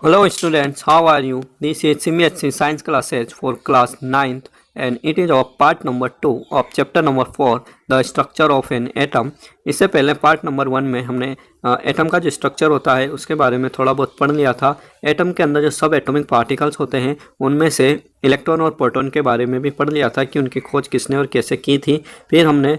Hello students, how are you? This is CMSC Science classes for class 9th and it is our part number 2 of chapter number 4 the structure of an atom. इससे पहले part number 1 में हमने atom का जो structure होता है उसके बारे में थोड़ा बहुत पढ़ लिया था। एटम के अंदर जो सब एटॉमिक पार्टिकल्स होते हैं उनमें से इलेक्ट्रॉन और प्रोटॉन के बारे में भी पढ़ लिया था कि उनकी खोज किसने और कैसे की थी। फिर हमने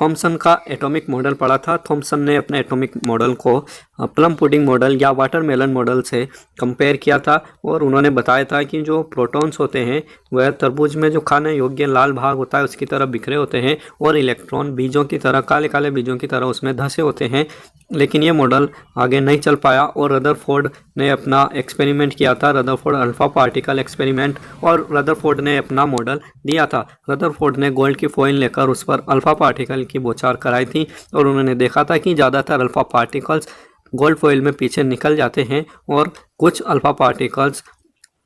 थॉमसन का एटॉमिक मॉडल पढ़ा था। थॉमसन ने अपने एटॉमिक मॉडल को प्लम पुडिंग मॉडल या वाटरमेलन मॉडल से कंपेयर किया था और उन्होंने बताया था कि जो प्रोटॉन्स होते हैं वह तरबूज में जो खाने योग्य लाल भाग होता है उसकी तरह बिखरे होते हैं और इलेक्ट्रॉन बीजों की तरह काले काले बीजों की तरह उसमें धंसे होते हैं। लेकिन ये मॉडल आगे नहीं चल पाया और रदरफोर्ड ने अपना एक्सपेरिमेंट किया था, रदरफोर्ड अल्फा पार्टिकल एक्सपेरिमेंट, और रदरफोर्ड ने अपना मॉडल दिया था। रदरफोर्ड ने गोल्ड की फॉइल लेकर उस पर अल्फा पार्टिकल की बौछार कराई थी और उन्होंने देखा था कि ज़्यादातर अल्फा पार्टिकल्स गोल्ड फॉइल में पीछे निकल जाते हैं और कुछ अल्फा पार्टिकल्स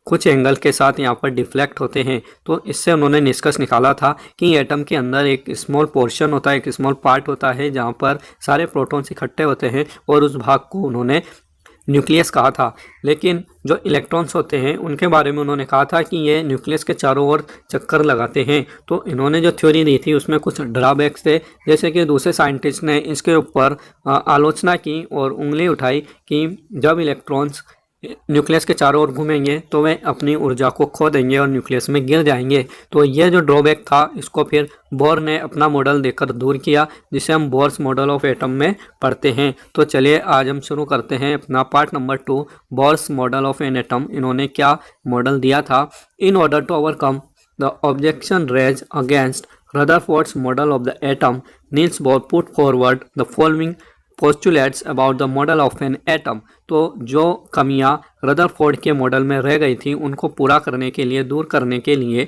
कुछ एंगल के साथ यहाँ पर डिफ्लेक्ट होते हैं। तो इससे उन्होंने निष्कर्ष निकाला था कि एटम के अंदर एक स्मॉल पोर्शन होता है, एक स्मॉल पार्ट होता है जहाँ पर सारे प्रोटॉन्स इकट्ठे होते हैं और उस भाग को उन्होंने न्यूक्लियस कहा था। लेकिन जो इलेक्ट्रॉन्स होते हैं उनके बारे में उन्होंने कहा था कि ये न्यूक्लियस के चारों ओर चक्कर लगाते हैं। तो इन्होंने जो थ्योरी दी थी उसमें कुछ ड्रॉबैक्स थे, जैसे कि दूसरे साइंटिस्ट ने इसके ऊपर आलोचना की और उंगली उठाई कि जब इलेक्ट्रॉन्स न्यूक्लियस के चारों ओर घूमेंगे तो वे अपनी ऊर्जा को खो देंगे और न्यूक्लियस में गिर जाएंगे। तो ये जो ड्रॉबैक था इसको फिर बोर ने अपना मॉडल देकर दूर किया, जिसे हम बोर्स मॉडल ऑफ एटम में पढ़ते हैं। तो चलिए आज हम शुरू करते हैं अपना part number 2, Bohr's model of an atom. इन्होंने क्या मॉडल दिया था? In order to overcome the objection raise against Rutherford's model of the atom, Niels Bohr put forward the following postulates about the model of an atom. तो जो कमियां Rutherford के model में रह गई थी उनको पूरा करने के लिए, दूर करने के लिए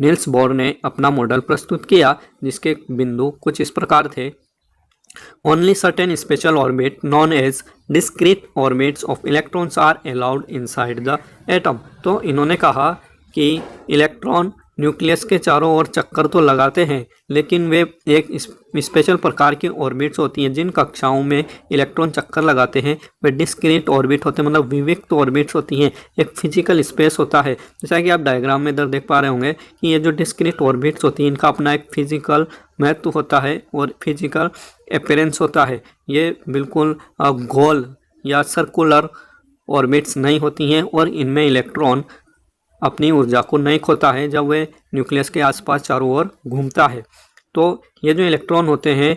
नील्स बोर ने अपना मॉडल प्रस्तुत किया, जिसके बिंदु कुछ इस प्रकार थे। Only certain special orbit known as discrete orbits of electrons are allowed inside the atom. तो इन्होंने कहा कि इलेक्ट्रॉन न्यूक्लियस के चारों ओर चक्कर तो लगाते हैं लेकिन वे एक स्पेशल प्रकार की ऑर्बिट्स होती हैं जिन कक्षाओं में इलेक्ट्रॉन चक्कर लगाते हैं वे डिस्क्रीट ऑर्बिट होते हैं, मतलब विविक्त ऑर्बिट्स होती हैं। एक फिजिकल स्पेस होता है, जैसा कि आप डायग्राम में इधर देख पा रहे होंगे कि ये जो डिस्क्रीट ऑर्बिट्स होती हैं इनका अपना एक फिजिकल महत्व होता है और फिजिकल अपीयरेंस होता है। ये बिल्कुल गोल या सर्कुलर ऑर्बिट्स नहीं होती हैं और इनमें इलेक्ट्रॉन अपनी ऊर्जा को नहीं खोता है जब वह न्यूक्लियस के आसपास चारों ओर घूमता है। तो ये जो इलेक्ट्रॉन होते हैं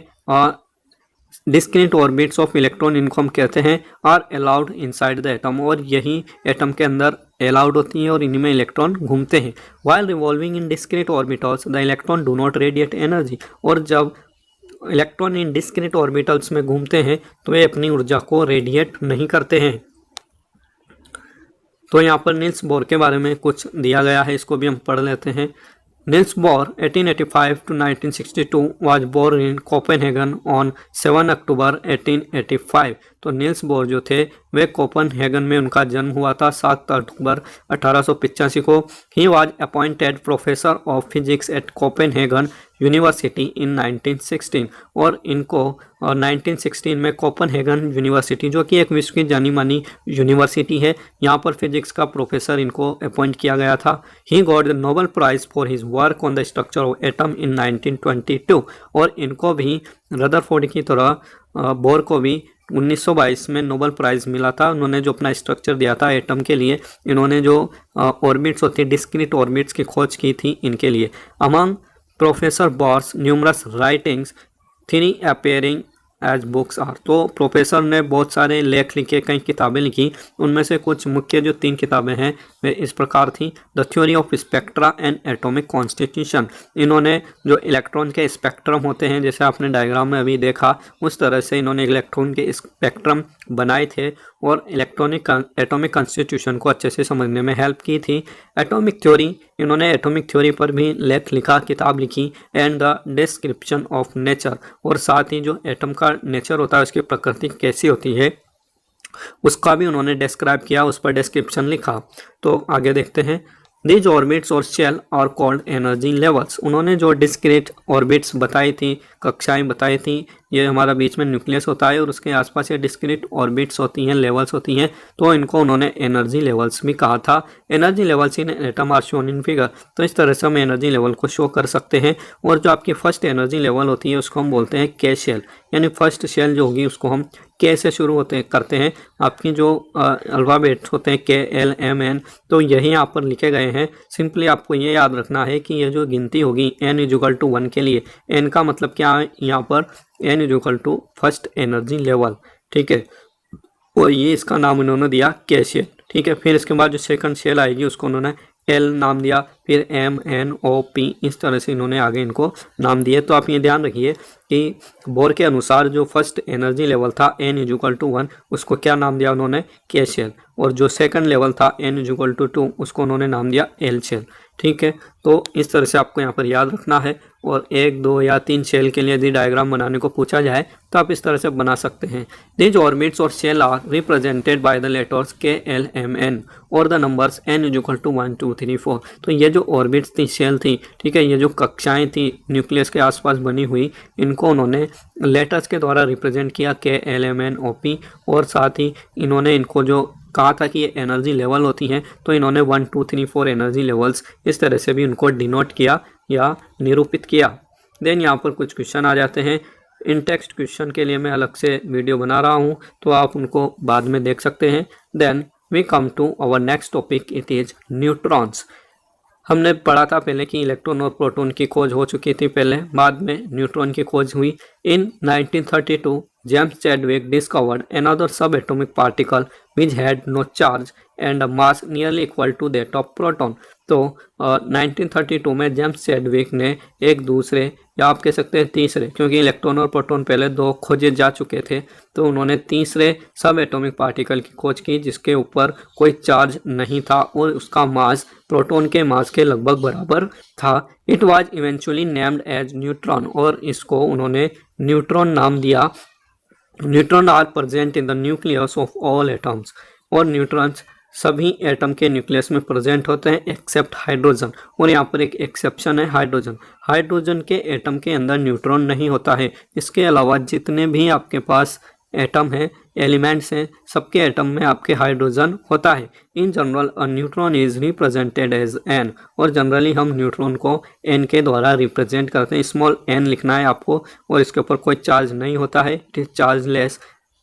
डिस्क्रीट ऑर्बिट्स ऑफ इलेक्ट्रॉन, इनको हम कहते हैं are allowed inside the atom, और यही एटम के अंदर अलाउड होती हैं और इनमें इलेक्ट्रॉन घूमते हैं। While revolving in discrete orbitals the electron do not radiate energy, और जब इलेक्ट्रॉन इन डिस्क्रीट ऑर्बिटल्स में घूमते हैं तो वे अपनी ऊर्जा को रेडिएट नहीं करते हैं। तो यहाँ पर नील्स बोर के बारे में कुछ दिया गया है, इसको भी हम पढ़ लेते हैं। Niels Bohr 1885 to 1962 was born in Copenhagen on 7 अक्टूबर 1885। तो नील्स बोर जो थे वे कोपनहेगन में उनका जन्म हुआ था 7 अक्टूबर 1885 को। He was appointed professor of physics at Copenhagen university in 1916, और इनको 1916 में कोपनहेगन यूनिवर्सिटी, जो कि एक विश्व की जानी मानी यूनिवर्सिटी है, यहाँ पर फिजिक्स का प्रोफेसर इनको अपॉइंट किया गया था। He got the Nobel Prize for his work on the structure of atom in 1922, और इनको भी रदरफोर्ड की तरह बोर को भी 1922 में नोबेल प्राइज़ मिला था। उन्होंने जो अपना स्ट्रक्चर दिया था एटम के लिए, इन्होंने जो ऑर्बिट्स होती है डिस्क्रीट ऑर्बिट्स की खोज की थी इनके लिए। Among professor Bohr's numerous writings, 3 appearing as books are. तो प्रोफेसर ने बहुत सारे लेख लिखे, कई किताबें लिखी, उनमें से कुछ मुख्य जो 3 किताबें हैं वे इस प्रकार थी। The theory of spectra and atomic constitution, इन्होंने जो इलेक्ट्रॉन के स्पेक्ट्रम होते हैं जैसे आपने डायग्राम में अभी देखा उस तरह से इन्होंने इलेक्ट्रॉन के स्पेक्ट्रम बनाए थे और एटॉमिक कॉन्स्टिट्यूशन को अच्छे से समझने में हेल्प की थी। एटॉमिक थ्योरी, इन्होंने एटॉमिक थ्योरी पर भी लेख लिखा, किताब लिखी। And the description of nature, और साथ ही जो एटम का नेचर होता है उसकी प्रकृति कैसी होती है उसका भी उन्होंने डिस्क्राइब किया, उस पर डिस्क्रिप्शन लिखा। तो आगे देखते हैं। दीज ऑर्बिट्स और shell are called energy levels. उन्होंने जो डिस्क्रीट ऑर्बिट्स बताई थी, कक्षाएं बताई थी, ये हमारा बीच में न्यूक्लियस होता है और उसके आसपास ये डिस्क्रीट ऑर्बिट्स होती हैं, लेवल्स होती हैं, तो इनको उन्होंने एनर्जी लेवल्स भी कहा था। Energy levels in atom are shown in figure. तो इस तरह से हम एनर्जी लेवल को शो कर सकते हैं। और जो आपकी फर्स्ट एनर्जी लेवल होती है उसको हम बोलते हैं के शेल, यानी फर्स्ट शेल जो होगी उसको हम के से शुरू करते हैं। आपकी जो अल्फ़ाबेट्स होते हैं के एल एम एन, तो यही यहाँ पर लिखे गए हैं। सिंपली आपको ये याद रखना है कि ये जो गिनती होगी n इजुकल टू 1 के लिए, n का मतलब क्या है यहाँ पर, n equal to first energy level, ठीक है। और ये इसका नाम इन्होंने दिया के शेल, ठीक है। फिर इसके बाद जो सेकंड शेल आएगी उसको उन्होंने एल नाम दिया, फिर एम एन ओ पी, इस तरह से इन्होंने आगे इनको नाम दिए। तो आप ये ध्यान रखिए कि बोर के अनुसार जो फर्स्ट एनर्जी लेवल था n इजुकल टू 1, उसको क्या नाम दिया उन्होंने, के शेल। और जो सेकंड लेवल था n इजुकल टू 2, उसको उन्होंने नाम दिया एल शेल, ठीक है। तो इस तरह से आपको यहाँ पर याद रखना है। और 1, 2 या 3 शेल के लिए यदि डायग्राम बनाने को पूछा जाए तो आप इस तरह से बना सकते हैं। दीज ऑर्बिट्स और shell are represented by the letters K L M N और the numbers n equal to 1 2 3 4। तो ये जो ऑर्बिट्स थी, शेल थी, ठीक है, ये जो कक्षाएं थी न्यूक्लियस के आसपास बनी हुई, इनको उन्होंने लेटर्स के द्वारा रिप्रेजेंट किया, K L M N O P. और साथ ही इन्होंने इनको जो कहा था कि ये एनर्जी लेवल होती हैं, तो इन्होंने 1 2 3 4 एनर्जी लेवल्स इस तरह से भी उनको डिनोट किया या निरूपित किया। देन यहाँ पर कुछ क्वेश्चन आ जाते हैं। इन टेक्स्ट क्वेश्चन के लिए मैं अलग से वीडियो बना रहा हूँ, तो आप उनको बाद में देख सकते हैं। Then we come to our next topic, it is neutrons. हमने पढ़ा था पहले कि इलेक्ट्रॉन और प्रोटॉन की खोज हो चुकी थी पहले, बाद में न्यूट्रॉन की खोज हुई। इन 1932 James Chadwick discovered another subatomic particle which had no charge and a mass nearly equal to that of proton। तो 1932 में जेम्स चैडविक ने एक दूसरे, या आप कह सकते हैं तीसरे, क्योंकि इलेक्ट्रॉन और प्रोटॉन पहले 2 खोजे जा चुके थे, तो उन्होंने तीसरे सब एटॉमिक पार्टिकल की खोज की जिसके ऊपर कोई चार्ज नहीं था और उसका मास प्रोटॉन के मास के लगभग बराबर था। It was eventually named as neutron, और इसको उन्होंने न्यूट्रॉन नाम दिया। Neutron are present in the nucleus of all atoms. और न्यूट्रॉन्स सभी एटम के न्यूक्लियस में प्रेजेंट होते हैं एक्सेप्ट हाइड्रोजन। और यहाँ पर एक एक्सेप्शन है, हाइड्रोजन। हाइड्रोजन के एटम के अंदर न्यूट्रॉन नहीं होता है। इसके अलावा जितने भी आपके पास एटम है, एलिमेंट्स हैं, सबके एटम में आपके हाइड्रोजन होता है। In general a neutron is represented as n. और जनरली हम न्यूट्रॉन को एन के द्वारा रिप्रेजेंट करते हैं। स्मॉल एन लिखना है आपको, और इसके ऊपर कोई चार्ज नहीं होता है, it is chargeless,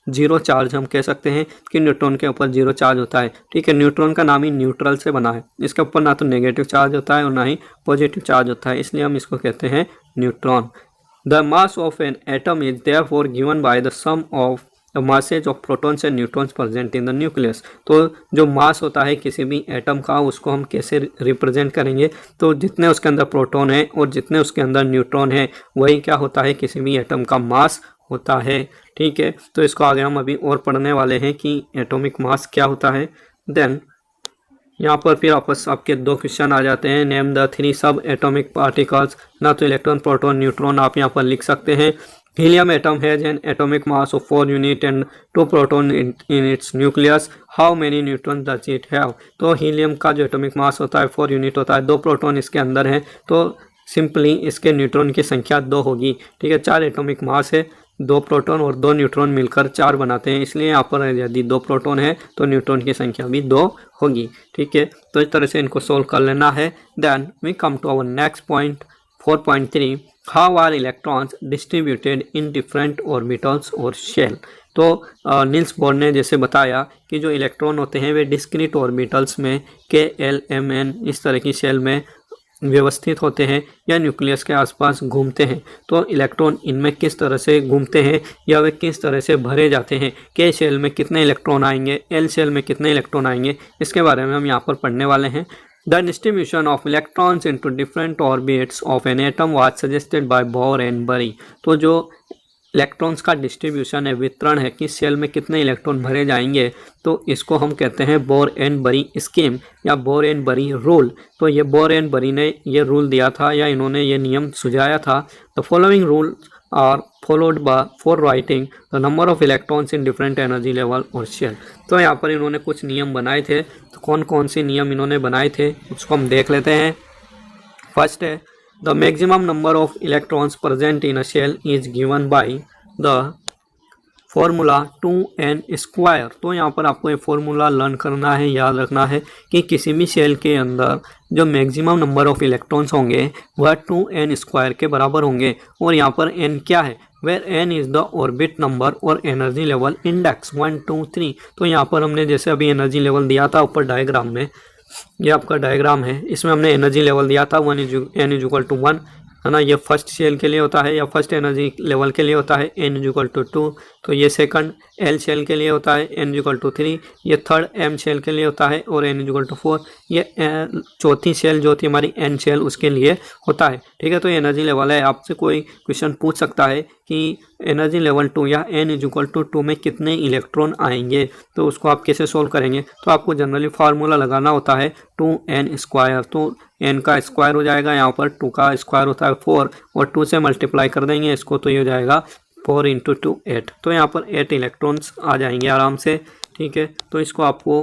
zero charge हम कह सकते हैं कि न्यूट्रॉन के ऊपर जीरो चार्ज होता है, ठीक है। न्यूट्रॉन का नाम ही न्यूट्रल से बना है, इसके ऊपर ना तो नेगेटिव चार्ज होता है और ना ही पॉजिटिव चार्ज होता है, इसलिए हम इसको कहते हैं neutron. The mass of an atom is therefore given by the sum of the masses of protons and neutrons present in the nucleus. तो जो मास होता है किसी भी एटम का, उसको हम कैसे रिप्रेजेंट करेंगे, तो जितने उसके अंदर प्रोटॉन है और जितने उसके अंदर न्यूट्रॉन है, वही क्या होता है, किसी भी एटम का मास होता है, ठीक है। तो इसको आगे हम अभी और पढ़ने वाले हैं कि एटॉमिक मास क्या होता है। देन यहाँ पर फिर आपस आपके 2 क्वेश्चन आ जाते हैं। नेम द 3 सब एटॉमिक पार्टिकल्स। ना तो इलेक्ट्रॉन, प्रोटॉन, न्यूट्रॉन आप यहाँ पर लिख सकते हैं। Helium atom has an atomic mass of 4 unit and 2 proton in its nucleus. How many neutron does it have. तो हीलियम का जो एटॉमिक मास होता है 4 यूनिट होता है, 2 प्रोटॉन इसके अंदर हैं, तो सिंपली इसके न्यूट्रॉन की संख्या 2 होगी, ठीक है। 4 एटॉमिक मास है, 2 प्रोटॉन और 2 न्यूट्रॉन मिलकर 4 बनाते हैं, इसलिए यहाँ पर यदि 2 प्रोटॉन है तो न्यूट्रॉन की संख्या भी 2 होगी, ठीक है। तो इस तरह से इनको सोल्व कर लेना है। Then we come to our next point 4.3, how are electrons distributed in different orbitals और शेल। तो नील्स बोर ने जैसे बताया कि जो इलेक्ट्रॉन होते हैं वे डिस्क्रीट ऑर्बिटल्स में, के एल एम एन, इस तरह की शेल में व्यवस्थित होते हैं या न्यूक्लियस के आसपास घूमते हैं। तो इलेक्ट्रॉन इनमें किस तरह से घूमते हैं या वे किस तरह से भरे जाते हैं, के शेल में कितने इलेक्ट्रॉन आएंगे, एल शेल में कितने इलेक्ट्रॉन आएंगे, इसके बारे में हम यहाँ पर पढ़ने वाले हैं। The distribution of electrons into different orbits of an atom was suggested by bore and बरी। तो जो इलेक्ट्रॉन्स का डिस्ट्रीब्यूशन है, वितरण है, किस शेल में कितने इलेक्ट्रॉन भरे जाएंगे, तो इसको हम कहते हैं बोर एंड बरी स्कीम या बोर एंड बरी रूल। तो ये बोर एंड बरी ने ये रूल दिया था या इन्होंने ये नियम सुझाया था। The following rule are followed by for writing the number of electrons in different energy level or shell। तो यहाँ पर इन्होंने कुछ नियम बनाए थे, तो कौन कौन से नियम इन्होंने बनाए थे उसको हम देख लेते हैं। फर्स्ट है the maximum number of electrons present in a shell is given by the formula 2n square. तो यहाँ पर आपको ये फॉर्मूला लर्न करना है, याद रखना है कि किसी भी शेल के अंदर जो मैक्सिमम नंबर ऑफ इलेक्ट्रॉन्स होंगे वह 2n स्क्वायर के बराबर होंगे। और यहाँ पर n क्या है, where n is the orbit number और एनर्जी लेवल इंडेक्स 1 2 3। तो यहाँ पर हमने जैसे अभी एनर्जी लेवल दिया था ऊपर डायग्राम में, ये आपका डायग्राम है, इसमें हमने एनर्जी लेवल दिया था n इज इक्वल टू 1 है ना। ये फर्स्ट शेल के लिए होता है या फर्स्ट एनर्जी लेवल के लिए होता है n इज इक्वल टू 2। तो ये सेकंड L शेल के लिए होता है n इज इक्वल टू 3। ये थर्ड M शेल के लिए होता है और n इज इक्वल टू 4। ये चौथी शेल जो होती है हमारी N शेल उसके लिए होता है, ठीक है। तो ये एनर्जी लेवल है। आपसे कोई क्वेश्चन पूछ सकता है कि एनर्जी लेवल 2 या n इज इक्वल टू 2 में कितने इलेक्ट्रॉन आएंगे, तो उसको आप कैसे सोल्व करेंगे। तो आपको जनरली फार्मूला लगाना होता है 2n स्क्वायर। तो n का स्क्वायर हो जाएगा, यहाँ पर 2 का स्क्वायर होता है 4 और 2 से मल्टीप्लाई कर देंगे इसको, तो ये हो जाएगा 4 इंटू 2 8। तो यहाँ पर 8 इलेक्ट्रॉन्स आ जाएंगे आराम से, ठीक है। तो इसको आपको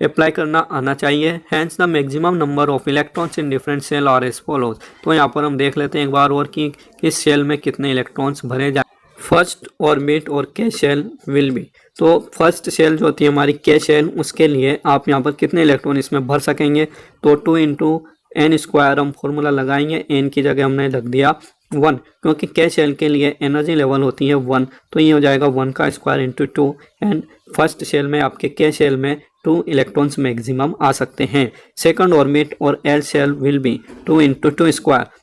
अप्लाई करना आना चाहिए। Hence the maximum number of electrons in different shell are as follows. तो यहाँ पर हम देख लेते हैं एक बार और कि किस सेल में कितने इलेक्ट्रॉन्स भरे जाए। फर्स्ट ऑर्बिट और के शेल विल बी। तो फर्स्ट शेल जो होती है हमारी के शेल, उसके लिए आप यहाँ पर कितने इलेक्ट्रॉन इसमें भर सकेंगे, तो 2 इंटू n स्क्वायर हम फॉर्मूला लगाएंगे, n की जगह हमने रख दिया 1, क्योंकि के शेल के लिए एनर्जी लेवल होती है 1। तो ये हो जाएगा 1 का square into 2। And first shell में आपके के शेल में 2 इलेक्ट्रॉन्स मैक्सिमम आ सकते हैं। सेकंड ऑर्बिट और L shell will be 2 into 2 square.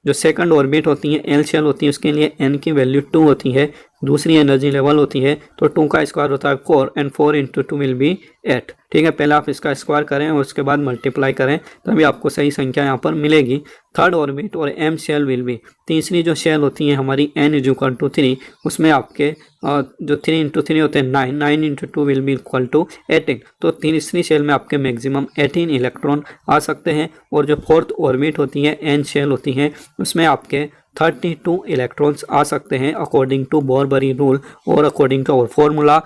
जो सेकंड ऑर्बिट होती है एल शेल होती है उसके लिए n की वैल्यू 2 होती है, दूसरी एनर्जी लेवल होती है, तो 2 का स्क्वायर होता है 4 एंड 4 इंटू 2 विल बी 8, ठीक है। पहले आप इसका स्क्वायर करें और उसके बाद मल्टीप्लाई करें तभी आपको सही संख्या यहाँ पर मिलेगी। थर्ड ऑर्बिट और एम शेल विल बी, तीसरी जो शेल होती है हमारी n इज इक्वल टू 3, उसमें आपके जो 3 इंटू 3 होते हैं 9, 9 into 2 will be equal to 18। तो तीसरी शेल में आपके मैक्सिमम 18 इलेक्ट्रॉन आ सकते हैं। और जो फोर्थ ऑर्बिट होती है एन शेल होती है उसमें आपके 32 इलेक्ट्रॉन्स आ सकते हैं अकॉर्डिंग टू बोरबरी रूल और according to our formula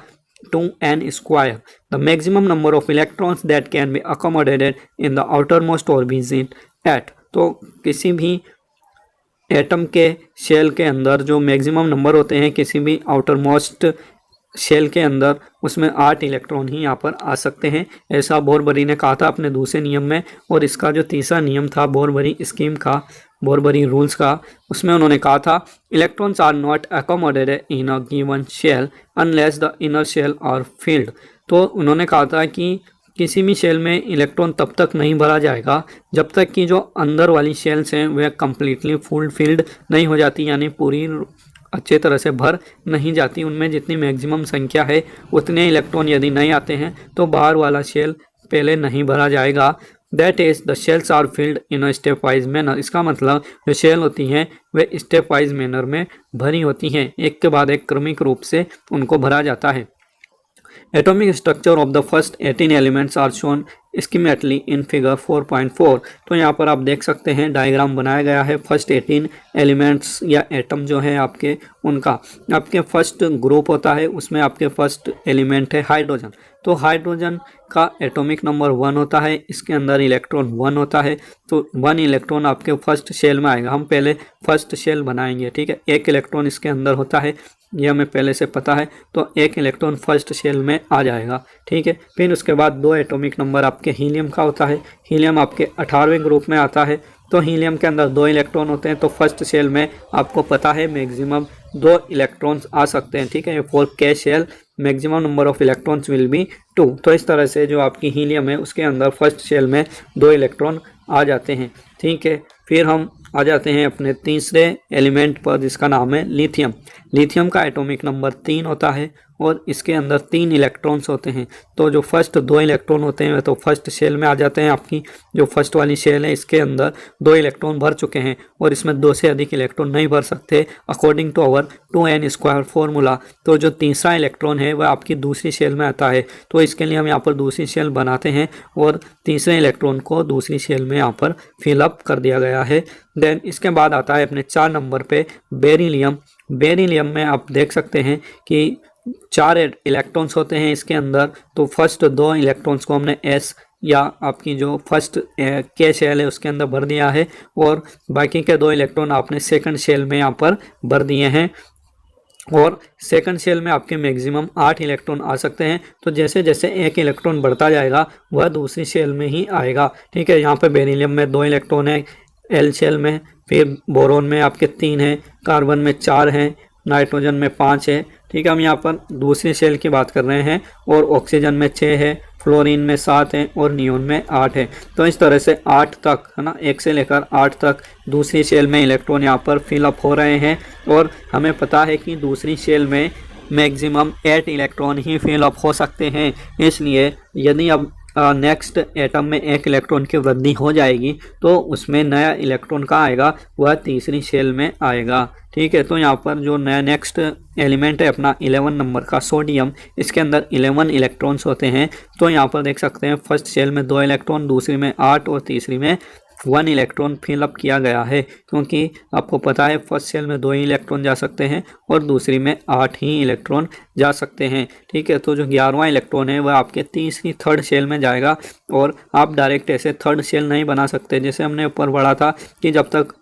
2n square. The maximum number of electrons that can be accommodated in the outermost orbit eight. तो किसी भी एटम के शेल के अंदर जो मैक्सिमम नंबर होते हैं किसी भी आउटरमोस्ट शेल के अंदर, उसमें 8 इलेक्ट्रॉन ही यहाँ पर आ सकते हैं, ऐसा बोरबरी ने कहा था अपने दूसरे नियम में। और इसका जो तीसरा नियम था बोरबरी स्कीम का, बोरबरी रूल्स का, उसमें उन्होंने कहा था electrons are not accommodated in a given shell unless the inner shell are filled. तो उन्होंने कहा था कि किसी भी शेल में इलेक्ट्रॉन तब तक नहीं भरा जाएगा जब तक कि जो अंदर वाली शेल्स हैं वह कम्प्लीटली फुल फील्ड नहीं हो जाती, यानी पूरी अच्छे तरह से भर नहीं जाती। उनमें जितनी मैक्सिमम संख्या है उतने इलेक्ट्रॉन यदि नहीं आते हैं तो बाहर वाला शेल पहले नहीं भरा जाएगा। That is the shells are filled in a stepwise manner. इसका मतलब जो शेल होती हैं वे स्टेप वाइज मैनर में भरी होती हैं, एक के बाद एक क्रमिक रूप से उनको भरा जाता है। Atomic structure of the first 18 elements are shown schematically in figure 4.4। तो यहाँ पर आप देख सकते हैं डायग्राम बनाया गया है फर्स्ट 18 एलिमेंट्स या एटम जो है आपके, उनका आपके फर्स्ट ग्रुप होता है, उसमें आपके फर्स्ट एलिमेंट है हाइड्रोजन। तो हाइड्रोजन का एटॉमिक नंबर 1 होता है, इसके अंदर इलेक्ट्रॉन 1 होता है, तो 1 इलेक्ट्रॉन आपके फर्स्ट शेल में आएगा। हम पहले फर्स्ट शेल बनाएंगे, ठीक है। 1 इलेक्ट्रॉन इसके अंदर होता है, यह हमें पहले से पता है, तो 1 इलेक्ट्रॉन फर्स्ट शेल में आ जाएगा, ठीक है। फिर उसके बाद 2 एटॉमिक नंबर आपके हीलियम का होता है, हीलियम आपके 18वें ग्रुप में आता है, तो हीलियम के अंदर 2 इलेक्ट्रॉन होते हैं, तो फर्स्ट शेल में आपको पता है मैक्सिमम 2 इलेक्ट्रॉन्स आ सकते हैं, ठीक है। For K shell maximum number of electrons will be 2। तो इस तरह से जो आपकी हीलियम है उसके अंदर फर्स्ट शेल में 2 इलेक्ट्रॉन आ जाते हैं, ठीक है। फिर हम आ जाते हैं अपने तीसरे एलिमेंट पर जिसका नाम है लिथियम। लिथियम का एटॉमिक नंबर 3 होता है और इसके अंदर 3 इलेक्ट्रॉन्स होते हैं। तो जो फर्स्ट 2 इलेक्ट्रॉन होते हैं तो फर्स्ट शेल में आ जाते हैं। आपकी जो फर्स्ट वाली शेल है इसके अंदर 2 इलेक्ट्रॉन भर चुके हैं और इसमें 2 से अधिक इलेक्ट्रॉन नहीं भर सकते according to our 2n square formula. तो जो तीसरा इलेक्ट्रॉन है वह आपकी दूसरी शेल में आता है, तो इसके लिए हम यहाँ पर दूसरी शेल बनाते हैं और तीसरे इलेक्ट्रॉन को दूसरी शेल में यहाँ पर फिलअप फिलअप कर दिया गया है। देन इसके बाद आता है अपने 4 नंबर पे बेरिलियम। बेरिलियम में आप देख सकते हैं कि 4 इलेक्ट्रॉन्स होते हैं इसके अंदर। तो फर्स्ट 2 इलेक्ट्रॉन्स को हमने एस या आपकी जो फर्स्ट के शेल है उसके अंदर भर दिया है, और बाकी के 2 इलेक्ट्रॉन आपने सेकंड शेल में यहाँ पर भर दिए हैं। और सेकंड शेल में आपके मैक्सिमम 8 इलेक्ट्रॉन आ सकते हैं। तो जैसे जैसे एक इलेक्ट्रॉन बढ़ता जाएगा वह दूसरी शेल में ही आएगा। ठीक है, यहाँ पे बेरिलियम में 2 इलेक्ट्रॉन है एल शेल में, फिर बोरोन में आपके 3 हैं, कार्बन में 4 हैं, नाइट्रोजन में 5 है। ठीक है, हम यहाँ पर दूसरी शेल की बात कर रहे हैं। और ऑक्सीजन में 6 है, फ्लोरीन में 7 है और नियोन में 8 है। तो इस तरह से 8 तक है ना, 1 से लेकर 8 तक दूसरी शेल में इलेक्ट्रॉन यहाँ पर फिलअप हो रहे हैं। और हमें पता है कि दूसरी शेल में मैक्सिमम 8 इलेक्ट्रॉन ही फिलअप हो सकते हैं। इसलिए यदि अब नेक्स्ट एटम में 1 इलेक्ट्रॉन की वृद्धि हो जाएगी तो उसमें नया इलेक्ट्रॉन कहाँ आएगा, वह तीसरी शेल में आएगा। ठीक है, तो यहाँ पर जो नया नेक्स्ट एलिमेंट है अपना 11 नंबर का सोडियम, इसके अंदर 11 इलेक्ट्रॉन्स होते हैं। तो यहाँ पर देख सकते हैं फर्स्ट शेल में 2 इलेक्ट्रॉन, दूसरी में 8 और तीसरी में 1 इलेक्ट्रॉन फिलअप किया गया है, क्योंकि आपको पता है फर्स्ट शेल में 2 ही इलेक्ट्रॉन जा सकते हैं और दूसरी में 8 ही इलेक्ट्रॉन जा सकते हैं। ठीक है, तो जो 11वां इलेक्ट्रॉन है वह आपके तीसरी थर्ड शेल में जाएगा। और आप डायरेक्ट ऐसे थर्ड शेल नहीं बना सकते, जैसे हमने ऊपर पढ़ा था कि जब तक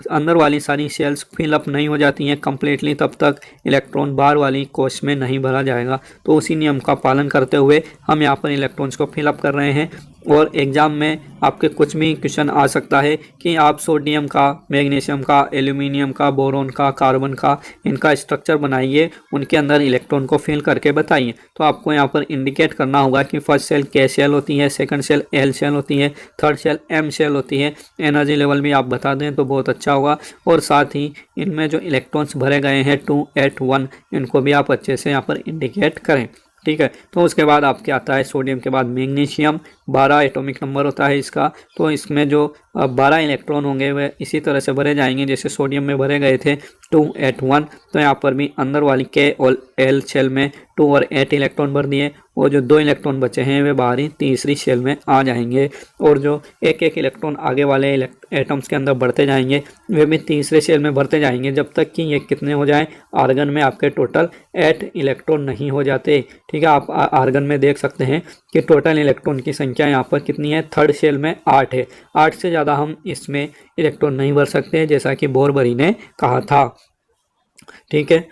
अंदर वाली सारी शेल्स फिलअप नहीं हो जाती हैं कम्प्लीटली, तब तक इलेक्ट्रॉन बाहर वाली कोश में नहीं भरा जाएगा। तो उसी नियम का पालन करते हुए हम यहाँ पर इलेक्ट्रॉन्स को फिलअप कर रहे हैं। और एग्ज़ाम में आपके कुछ भी क्वेश्चन आ सकता है कि आप सोडियम का, मैग्नीशियम का, एल्यूमिनियम का, बोरोन का, कार्बन का, इनका स्ट्रक्चर बनाइए, उनके अंदर इलेक्ट्रॉन को फिल करके बताइए। तो आपको यहाँ पर इंडिकेट करना होगा कि फर्स्ट शेल के शेल होती है, सेकंड शेल एल शेल होती है, थर्ड शेल एम शेल होती है। एनर्जी लेवल भी आप बता दें तो बहुत अच्छा होगा। और साथ ही इनमें जो इलेक्ट्रॉन्स भरे गए हैं 2, 8, 1, इनको भी आप अच्छे से यहाँ पर इंडिकेट करें। ठीक है, तो उसके बाद आपके आता है सोडियम के बाद मैग्नीशियम, 12 एटॉमिक नंबर होता है इसका। तो इसमें जो 12 इलेक्ट्रॉन होंगे वह इसी तरह से भरे जाएंगे जैसे सोडियम में भरे गए थे 2, 8, 1। तो यहाँ पर भी अंदर वाली के और एल शेल में 2 और 8 इलेक्ट्रॉन भर दिए, और जो 2 इलेक्ट्रॉन बचे हैं वे बाहरी तीसरी शेल में आ जाएंगे। और जो एक इलेक्ट्रॉन आगे वाले एटम्स के अंदर बढ़ते जाएंगे वे भी तीसरे शेल में भरते जाएंगे, जब तक कि ये कितने हो जाएं, आर्गन में आपके टोटल 8 इलेक्ट्रॉन नहीं हो जाते। ठीक है, आप आर्गन में देख सकते हैं कि टोटल इलेक्ट्रॉन की संख्या यहाँ पर कितनी है, थर्ड शेल में 8 है। 8 से ज़्यादा हम इसमें इलेक्ट्रॉन नहीं भर सकते, जैसा कि बोरबरी ने कहा था। ठीक है,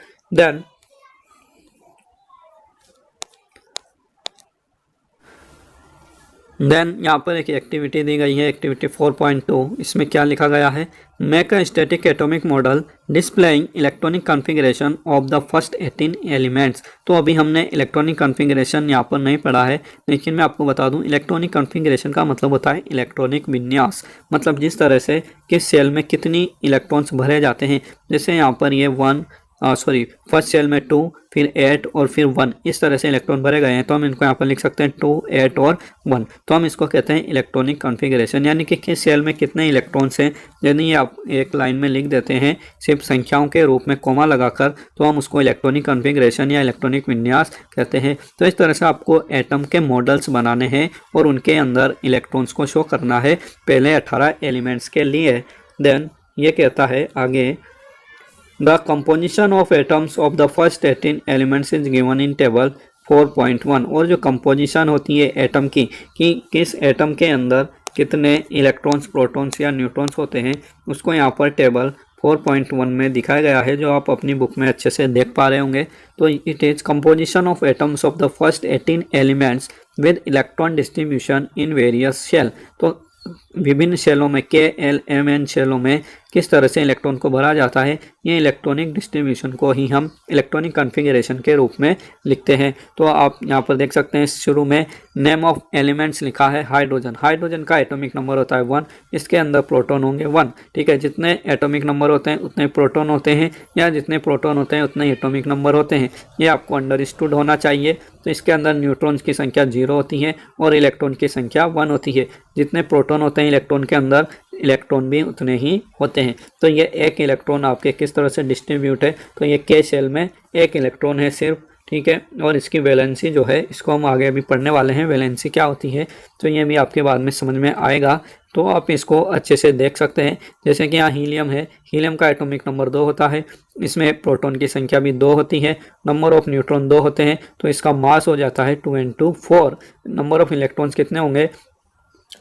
देन यहाँ पर एक एक्टिविटी दी गई है, एक्टिविटी 4.2। इसमें क्या लिखा गया है, make a static atomic model displaying electronic configuration of the first 18 elements. तो अभी हमने इलेक्ट्रॉनिक कॉन्फ़िगरेशन यहाँ पर नहीं पढ़ा है, लेकिन मैं आपको बता दूँ इलेक्ट्रॉनिक कॉन्फ़िगरेशन का मतलब होता है इलेक्ट्रॉनिक विन्यास, मतलब जिस तरह से किस सेल में कितनी इलेक्ट्रॉन्स भरे जाते हैं। जैसे यहाँ पर ये फर्स्ट सेल में 2, फिर 8 और फिर 1, इस तरह से इलेक्ट्रॉन भरे गए हैं। तो हम इनको यहाँ पर लिख सकते हैं 2, 8 और 1। तो हम इसको कहते हैं इलेक्ट्रॉनिक कॉन्फ़िगरेशन, यानी कि किस सेल में कितने इलेक्ट्रॉन्स हैं। यदि आप एक लाइन में लिख देते हैं सिर्फ संख्याओं के रूप में कोमा लगाकर, तो हम उसको इलेक्ट्रॉनिक कॉन्फ़िगरेशन या इलेक्ट्रॉनिक विन्यास कहते हैं। तो इस तरह से आपको एटम के मॉडल्स बनाने हैं और उनके अंदर इलेक्ट्रॉन्स को शो करना है पहले 18 एलिमेंट्स के लिए। देन ये कहता है आगे, The composition of atoms of the first 18 elements is given in table 4.1। और जो कंपोजिशन होती है एटम की कि किस एटम के अंदर कितने इलेक्ट्रॉन्स, प्रोटॉन्स या न्यूट्रॉन्स होते हैं, उसको यहाँ पर टेबल 4.1 में दिखाया गया है, जो आप अपनी बुक में अच्छे से देख पा रहे होंगे। तो it is composition of atoms of the first 18 elements with electron distribution in various shell. तो विभिन्न शेलों में KLMN शेलों में किस तरह से इलेक्ट्रॉन को भरा जाता है, ये इलेक्ट्रॉनिक डिस्ट्रीब्यूशन को ही हम इलेक्ट्रॉनिक कॉन्फ़िगरेशन के रूप में लिखते हैं। तो आप यहाँ पर देख सकते हैं शुरू में नेम ऑफ एलिमेंट्स लिखा है हाइड्रोजन। हाइड्रोजन का एटॉमिक नंबर होता है 1, इसके अंदर प्रोटॉन होंगे 1। ठीक है, जितने एटॉमिक नंबर होते हैं उतने प्रोटॉन होते हैं, या जितने प्रोटॉन होते हैं उतने एटॉमिक नंबर होते हैं। ये आपको अंडरस्टूड होना चाहिए। तो इसके अंदर न्यूट्रॉन्स की संख्या 0 होती है और इलेक्ट्रॉन की संख्या 1 होती है। जितने प्रोटॉन होते हैं इलेक्ट्रॉन के अंदर, इलेक्ट्रॉन भी उतने ही होते हैं। तो ये एक इलेक्ट्रॉन आपके किस तरह से डिस्ट्रीब्यूट है, तो ये के शेल में 1 इलेक्ट्रॉन है सिर्फ। ठीक है, और इसकी वैलेंसी जो है, इसको हम आगे अभी पढ़ने वाले हैं वैलेंसी क्या होती है, तो ये भी आपके बाद में समझ में आएगा तो आप इसको अच्छे से देख सकते हैं। जैसे कि यहाँ हीलियम है, हीलियम का एटॉमिक नंबर 2 होता है, इसमें प्रोटॉन की संख्या भी 2 होती है, नंबर ऑफ न्यूट्रॉन 2 होते हैं, तो इसका मास हो जाता है 2 × 4। नंबर ऑफ इलेक्ट्रॉन्स कितने होंगे,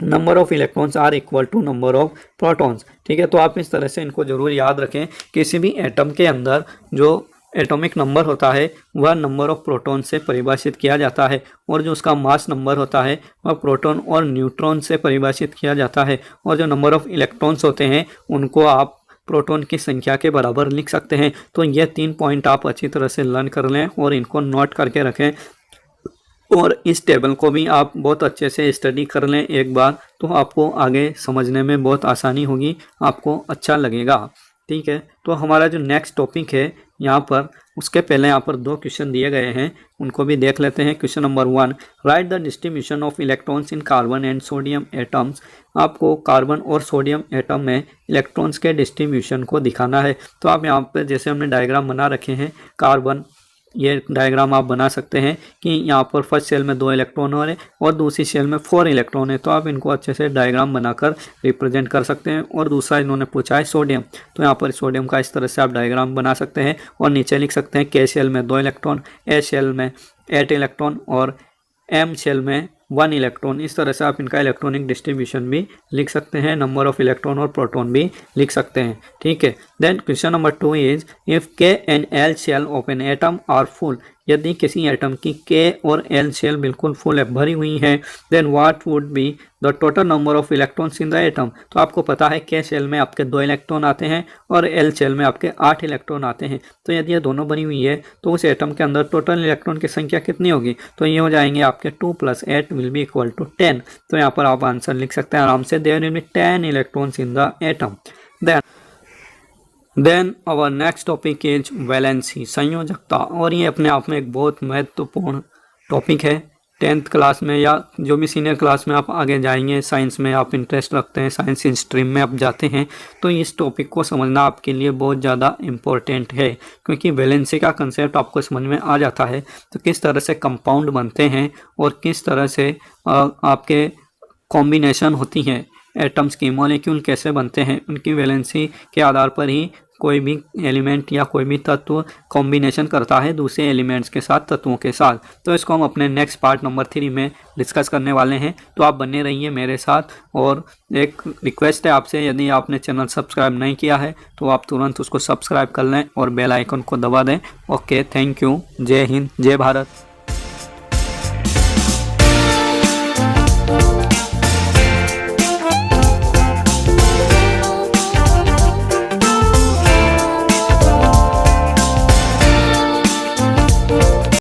number of electrons are equal to number of protons. ठीक है, तो आप इस तरह से इनको जरूर याद रखें। किसी भी एटम के अंदर जो एटॉमिक नंबर होता है वह नंबर ऑफ प्रोटॉन से परिभाषित किया जाता है, और जो उसका मास नंबर होता है वह प्रोटॉन और न्यूट्रॉन से परिभाषित किया जाता है, और जो नंबर ऑफ इलेक्ट्रॉन्स होते हैं उनको आप प्रोटॉन की संख्या के बराबर लिख सकते हैं। तो ये 3 पॉइंट आप अच्छी तरह से लर्न कर लें और इनको नोट करके रखें, और इस टेबल को भी आप बहुत अच्छे से स्टडी कर लें एक बार, तो आपको आगे समझने में बहुत आसानी होगी, आपको अच्छा लगेगा। ठीक है, तो हमारा जो नेक्स्ट टॉपिक है यहाँ पर, उसके पहले यहाँ पर 2 क्वेश्चन दिए गए हैं, उनको भी देख लेते हैं। Question number 1, right the distribution of electrons in carbon and sodium atoms. आपको कार्बन और सोडियम एटम में इलेक्ट्रॉन्स के डिस्ट्रीब्यूशन को दिखाना है। तो आप यहाँ पर जैसे हमने डायग्राम बना रखे हैं, कार्बन, ये डायग्राम आप बना सकते हैं कि यहाँ पर फर्स्ट सेल में 2 इलेक्ट्रॉन हो रहे और दूसरी सेल में 4 इलेक्ट्रॉन है, तो आप इनको अच्छे से डायग्राम बनाकर रिप्रेजेंट कर सकते हैं। और दूसरा इन्होंने पूछा है सोडियम, तो यहाँ पर सोडियम का इस तरह से आप डायग्राम बना सकते हैं और नीचे लिख सकते हैं के सेल में 2 इलेक्ट्रॉन, ए सेल में 8 इलेक्ट्रॉन और एम सेल में 1 इलेक्ट्रॉन। इस तरह से आप इनका इलेक्ट्रॉनिक डिस्ट्रीब्यूशन भी लिख सकते हैं, नंबर ऑफ इलेक्ट्रॉन और प्रोटॉन भी लिख सकते हैं। ठीक है, then question number 2 is if K and L shell of an atom are full. यदि किसी एटम की के और एल शेल बिल्कुल फुल है, भरी हुई है, then what would be the total number of electrons in the atom. तो आपको पता है के शेल में आपके 2 इलेक्ट्रॉन आते हैं और एल शेल में आपके 8 इलेक्ट्रॉन आते हैं। तो यदि ये दोनों बनी हुई है तो उस एटम के अंदर टोटल इलेक्ट्रॉन की संख्या कितनी होगी, तो ये हो जाएंगे आपके 2 + 8 विल बी इक्वल टू 10। तो यहाँ पर आप आंसर लिख सकते हैं आराम से, there will be 10 electrons in the atom. Then our next topic is valency, संयोजकता, और ये अपने आप में एक बहुत महत्वपूर्ण टॉपिक है। 10th क्लास में या जो भी सीनियर क्लास में आप आगे जाएंगे, साइंस में आप इंटरेस्ट रखते हैं, साइंस स्ट्रीम में आप जाते हैं, तो इस टॉपिक को समझना आपके लिए बहुत ज़्यादा इम्पोर्टेंट है, क्योंकि वैलेंसी का कंसेप्ट आपको समझ में आ जाता है तो किस तरह से कंपाउंड बनते हैं और किस तरह से आपके कॉम्बिनेशन होती हैं, एटम्स की मॉलिक्यूल कैसे बनते हैं, उनकी वैलेंसी के आधार पर ही कोई भी एलिमेंट या कोई भी तत्व कॉम्बिनेशन करता है दूसरे एलिमेंट्स के साथ, तत्वों के साथ। तो इसको हम अपने नेक्स्ट पार्ट नंबर 3 में डिस्कस करने वाले हैं, तो आप बने रहिए मेरे साथ। और एक रिक्वेस्ट है आपसे, यदि आपने चैनल सब्सक्राइब नहीं किया है तो आप तुरंत उसको सब्सक्राइब कर लें और बेल आइकन को दबा दें। ओके, थैंक यू, जय हिंद, जय भारत।